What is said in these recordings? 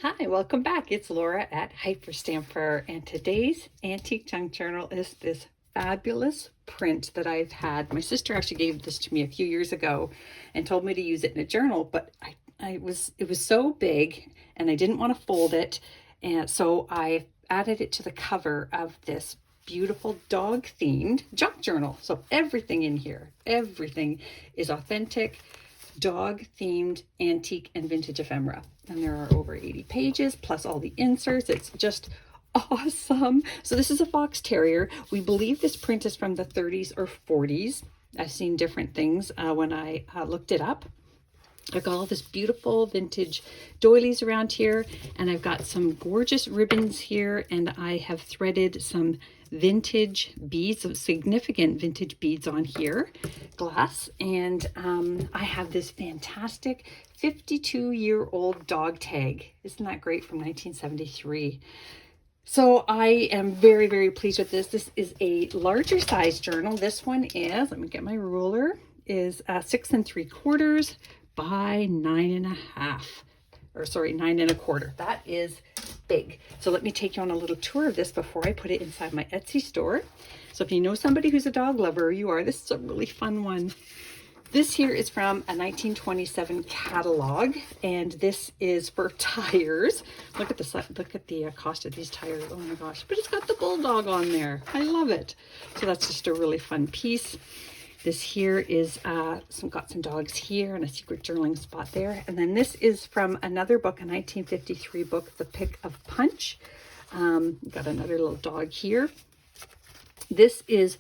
Hi, welcome back. It's Laura at Hyperstamper, and today's antique junk journal is this fabulous print that I've had. My sister actually gave this to me a few years ago and told me to use it in a journal, but it was so big and I didn't want to fold it, and so I added it to the cover of this beautiful dog themed junk journal. So everything in here, everything is authentic dog themed antique and vintage ephemera, and there are over 80 pages plus all the inserts. It's just awesome. So this is a fox terrier. We believe this print is from the 30s or 40s. I've seen different things when I looked it up. I've got all this beautiful vintage doilies around here, and I've got some gorgeous ribbons here, and I have threaded some vintage beads, some significant vintage beads on here, glass, and I have this fantastic 52-year-old dog tag. Isn't that great, from 1973? So I am very, very pleased with this. This is a larger size journal. This one is, let me get my ruler, is 6 3/4 by 9 1/2, or sorry, 9 1/4. That is big. So let me take you on a little tour of this before I put it inside my Etsy store. So if you know somebody who's a dog lover, you are, this is a really fun one. This here is from a 1927 catalog, and this is for tires. Look at the cost of these tires. Oh my gosh! But it's got the bulldog on there. I love it. So that's just a really fun piece. This here is got some dogs here and a secret journaling spot there. And then this is from another book, a 1953 book, The Pick of Punch. Got another little dog here. This is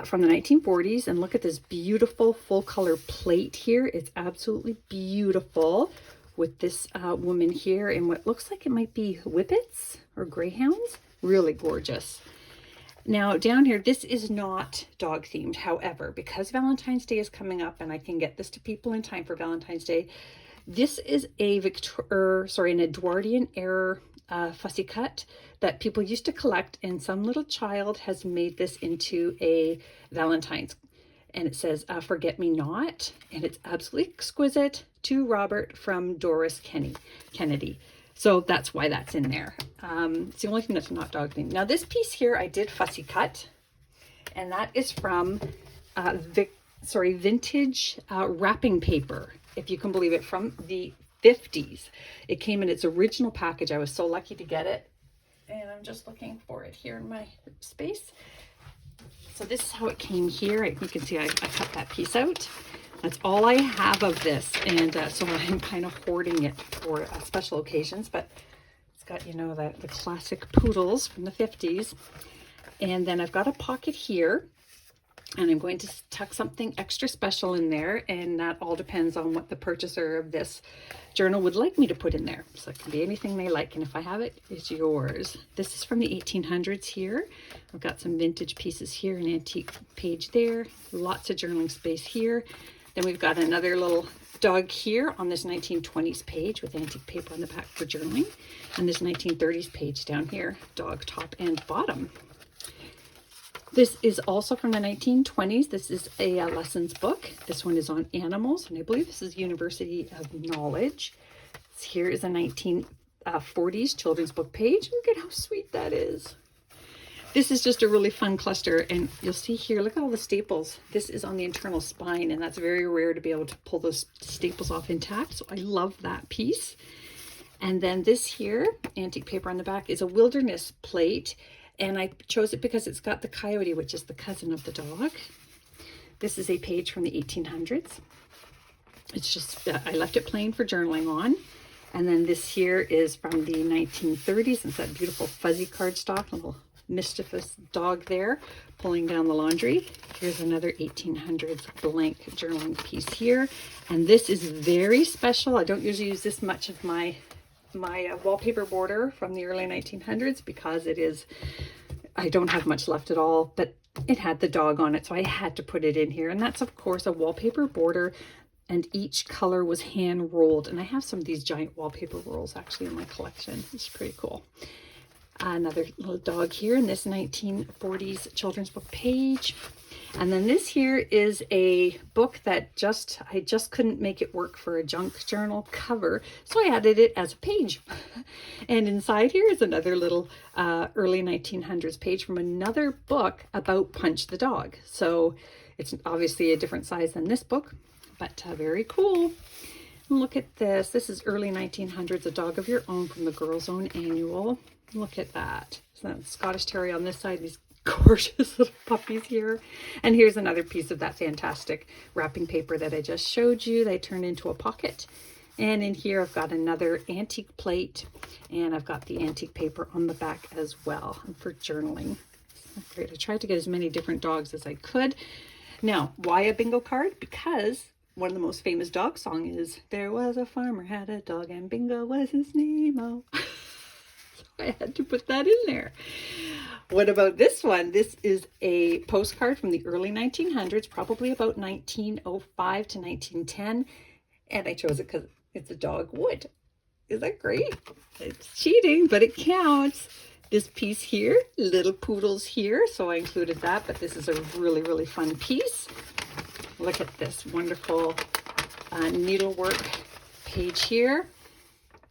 from the 1940s, and look at this beautiful full color plate here. It's absolutely beautiful with this woman here in what looks like it might be whippets or greyhounds. Really gorgeous. Now down here, this is not dog themed. However, because Valentine's Day is coming up and I can get this to people in time for Valentine's Day, this is an Edwardian era fussy cut that people used to collect, and some little child has made this into a Valentine's, and it says forget me not, and it's absolutely exquisite, to Robert from Doris Kennedy. So that's why that's in there. It's the only thing that's not dog themed. Now this piece here I did fussy cut, and that is from vintage wrapping paper, if you can believe it, from the 50s. It came in its original package. I was so lucky to get it, and I'm just looking for it here in my space. So this is how it came here. You can see I cut that piece out. That's all I have of this, and so I'm kind of hoarding it for special occasions, but it's got, you know, the classic poodles from the 50s. And then I've got a pocket here, and I'm going to tuck something extra special in there, and that all depends on what the purchaser of this journal would like me to put in there. So it can be anything they like, and if I have it, it's yours. This is from the 1800s here. I've got some vintage pieces here, an antique page there, lots of journaling space here. Then we've got another little dog here on this 1920s page with antique paper on the back for journaling, and this 1930s page down here, dog top and bottom. This is also from the 1920s. This is a lessons book. This one is on animals, and I believe this is University of Knowledge. Here is a 1940s children's book page. Look at how sweet that is. This is just a really fun cluster, and you'll see here, look at all the staples. This is on the internal spine, and that's very rare to be able to pull those staples off intact, so I love that piece. And then this here, antique paper on the back, is a wilderness plate, and I chose it because it's got the coyote, which is the cousin of the dog. This is a page from the 1800s. It's just, I left it plain for journaling on. And then this here is from the 1930s. It's that beautiful fuzzy cardstock, little mischievous dog there pulling down the laundry. Here's another 1800s blank journaling piece here, and this is very special. I don't usually use this much of my wallpaper border from the early 1900s because I don't have much left at all, but it had the dog on it, so I had to put it in here. And that's of course a wallpaper border, and each color was hand rolled, and I have some of these giant wallpaper rolls actually in my collection. It's pretty cool. Another little dog here in this 1940s children's book page. And then this here is a book that I just couldn't make it work for a junk journal cover, so I added it as a page. And inside here is another little early 1900s page from another book about Punch the dog. So it's obviously a different size than this book, but very cool. Look at this. This is early 1900s, A Dog of Your Own from the Girls' Own Annual. Look at that. So that's Scottish Terrier on this side, these gorgeous little puppies here. And here's another piece of that fantastic wrapping paper that I just showed you that I turned into a pocket. And in here I've got another antique plate, and I've got the antique paper on the back as well for journaling. Great. I tried to get as many different dogs as I could. Now, why a bingo card? Because one of the most famous dog song is, there was a farmer had a dog and Bingo was his name. Oh, so I had to put that in there. What about this one? This is a postcard from the early 1900s, probably about 1905 to 1910. And I chose it because it's a dog wood. Is that great? It's cheating, but it counts. This piece here, little poodles here. So I included that, but this is a really, really fun piece. Look at this wonderful needlework page here.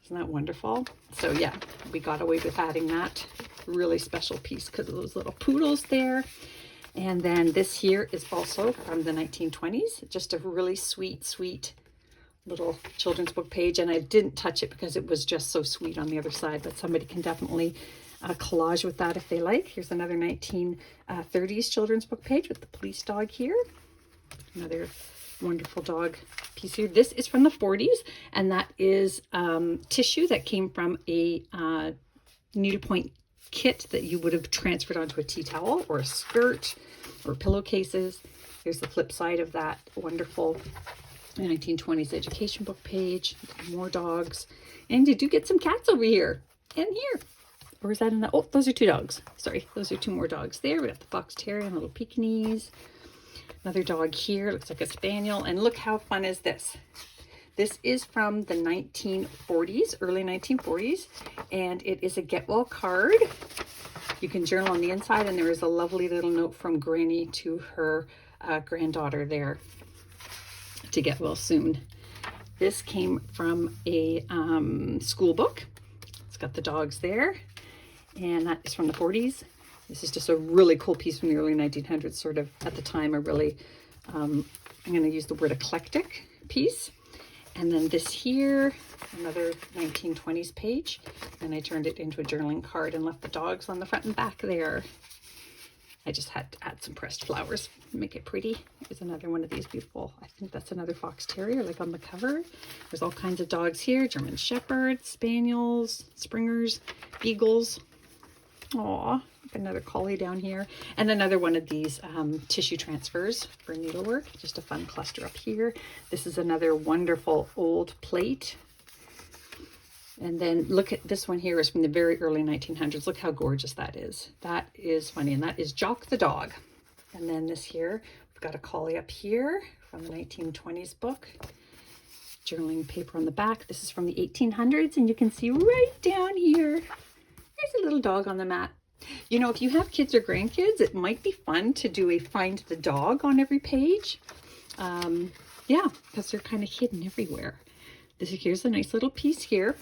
Isn't that wonderful? So yeah, we got away with adding that really special piece because of those little poodles there. And then this here is also from the 1920s. Just a really sweet, sweet little children's book page. And I didn't touch it because it was just so sweet on the other side, but somebody can definitely collage with that if they like. Here's another 1930s children's book page with the police dog here. Another wonderful dog piece here. This is from the 40s, and that is tissue that came from a needlepoint kit that you would have transferred onto a tea towel or a skirt or pillowcases. Here's the flip side of that wonderful 1920s education book page. More dogs. And you do get some cats over here and here. Or is that in the, oh, those are two dogs. Sorry, those are two more dogs there. We got the fox terrier and little Pekingese. Another dog here, looks like a spaniel. And look how fun is this. This is from the 1940s, early 1940s, and it is a get well card. You can journal on the inside, and there is a lovely little note from Granny to her granddaughter there to get well soon. This came from a school book. It's got the dogs there, and that is from the 40s. This is just a really cool piece from the early 1900s, sort of at the time, a really, I'm going to use the word eclectic piece. And then this here, another 1920s page, and I turned it into a journaling card and left the dogs on the front and back there. I just had to add some pressed flowers, make it pretty. Here's another one of these beautiful, I think that's another fox terrier, like on the cover. There's all kinds of dogs here, German shepherds, spaniels, springers, beagles. Aw, another collie down here. And another one of these tissue transfers for needlework. Just a fun cluster up here. This is another wonderful old plate. And then look at this one here is from the very early 1900s. Look how gorgeous that is. That is funny. And that is Jock the dog. And then this here, we've got a collie up here from the 1920s book. Journaling paper on the back. This is from the 1800s. And you can see right down here, there's a little dog on the mat. You know, if you have kids or grandkids, it might be fun to do a find the dog on every page. Yeah, because they're kind of hidden everywhere. Here's a nice little piece here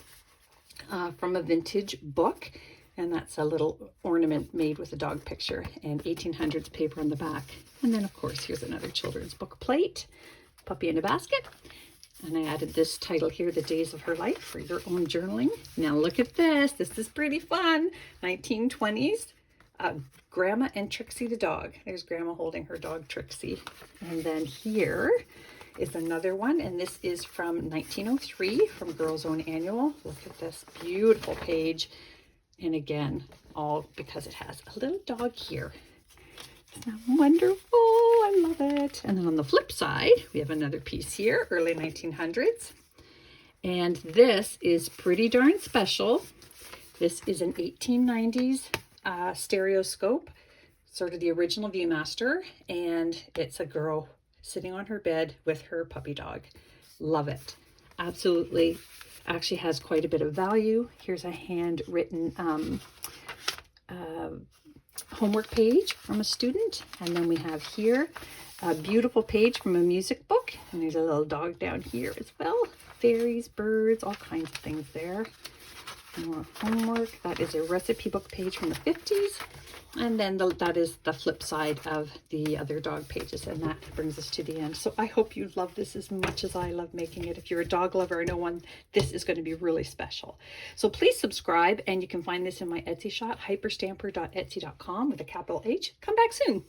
from a vintage book. And that's a little ornament made with a dog picture and 1800s paper on the back. And then, of course, here's another children's book plate, Puppy in a Basket. And I added this title here, The Days of Her Life, for your own journaling. Now look at this. This is pretty fun. 1920s. Grandma and Trixie the dog. There's Grandma holding her dog Trixie. And then here is another one. And this is from 1903 from Girls' Own Annual. Look at this beautiful page. And again, all because it has a little dog here. Isn't that wonderful? I love it. And then on the flip side, we have another piece here, early 1900s. And this is pretty darn special. This is an 1890s stereoscope, sort of the original Viewmaster. And it's a girl sitting on her bed with her puppy dog. Love it. Absolutely. Actually has quite a bit of value. Here's a handwritten homework page from a student. And then we have here a beautiful page from a music book. And there's a little dog down here as well. Fairies, birds, all kinds of things there. More homework. That is a recipe book page from the 50s. And then that is the flip side of the other dog pages. And that brings us to the end. So I hope you love this as much as I love making it. If you're a dog lover, I know this is going to be really special. So please subscribe, and you can find this in my Etsy shop, hyperstamper.etsy.com with a capital H. Come back soon.